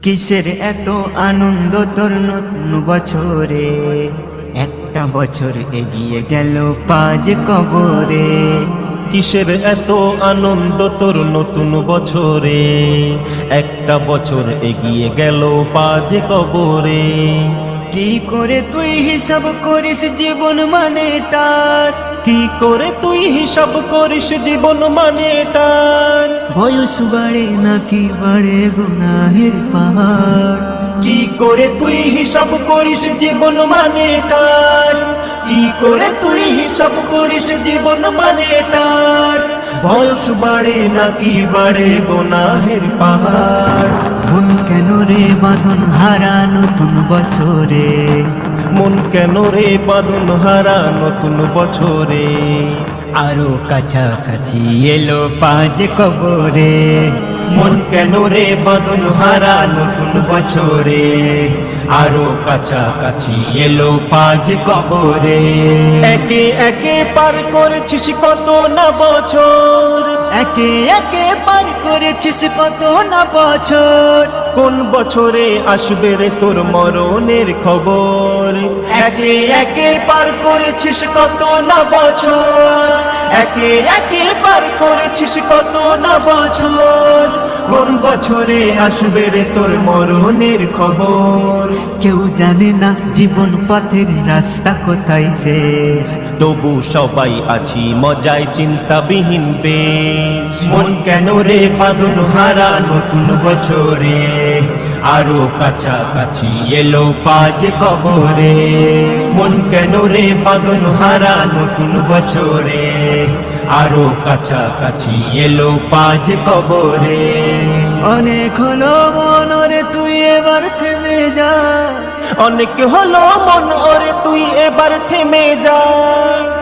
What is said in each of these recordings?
কিসের এত আনন্দ তোর নতুন বছরে, একটা বছর এগিয়ে গেল পাজ কবরে। কিসের এত আনন্দ তোর নতুন বছরে, একটা বছর এগিয়ে গেল পাজ কবরে। কি করে তুই হিসাব করিস জীবন মানেটার, কি করে তুই হিসাব করিস জীবন মানেটার। বয়স বাড়ে নাকি বাড়ে গুনাহের পাহাড়। কি করে তুই হিসাব করিস জীবন মানেটার, কি করে তুই হিসাব করিস জীবন মানেটার। বয়স বাড়ে নাকি বাড়ে গুনাহের পাহাড়। মন কেন রে বাঁধন হারা নতুন বছরে, মন কেন রে বাঁধন হারা নতুন বছরে। আরো কাছাকাছি এলো পাজ কবরে। মন কেন রে বাঁধন হারা নতুন বছরে, আরো কাছাকাছি এলো পাজ কবরে। একে একে পার করেছিস কত না বছর, একে একে পার করেছিস কত না বছর। কোন বছরে আসবে রে তোর মরণের খবর। একে একে পার করেছিস কত না বছর, একে একে পার করেছিস কত না বছর। কোন বছরে আসবে রে তোর মরণের খবর। কেউ জানে না জীবন পথের রাস্তা কোথায় শেষ, তবু সবাই আছি মজায় চিন্তাবিহীন বেশ। মন কেন রে বাঁধন হারা নতুন বছরে, আরো কাছাকাছি এলো পাজ কবরে। মন কেন রে বাঁধন হারা নতুন বছরে, আরো কাছাকাছি এলো পাজ কবরে। অনেক হলো মনরে তুই এবার থেমে যা, অনেক হলো মন ওরে তুই এবার থেমে যা।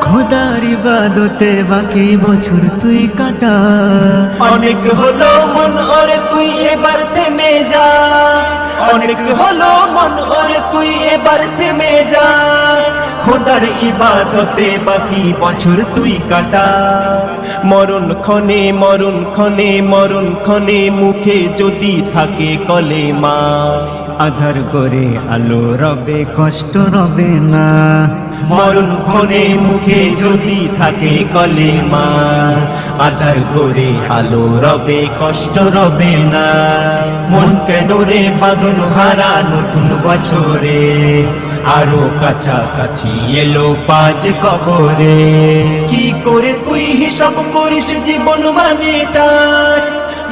খোদার ইবাদতে বাকি বছর তুই কাটা। অনেক হলো মন ওরে তুই এবার থেমে যা, অনেক হলো মন ওরে তুই এবার থেমে যা। খোদার ইবাদতে বাকি বছর তুই কাটা। মরণ ক্ষণে মরণ ক্ষণে মরণ ক্ষণে মুখে যদি থাকে কলেমা, আধার করে আলো রবে কষ্ট রবে না। মরণ ক্ষণে মুখে যদি থাকে কলেমা, আধার করে আলো রবে কষ্ট রবে না। মন কেন রে বাঁধন হারা নতুন বছরে, আরো কাছাকাছি এলো পাজ কবরে। কি করে তুই হিসাব করিস জীবন মানেটার,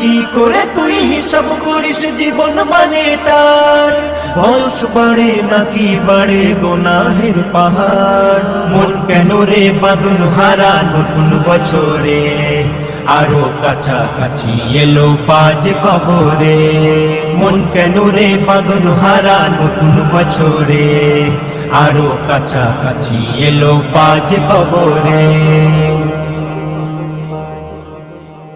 কি করে তুই হিসাব করিস জীবন মানেটার। বয়স বাড়ে নাকি বাড়ে গুনাহের পাহাড়। মন কেন রে বাঁধন হারা নতুন বছরে, আরো কাছাকাছি এলো পাজ কবরে। মন কেন রে বাঁধন হারা নতুন বছরে, আরো কাছাকাছি এলো পাজ কবরে।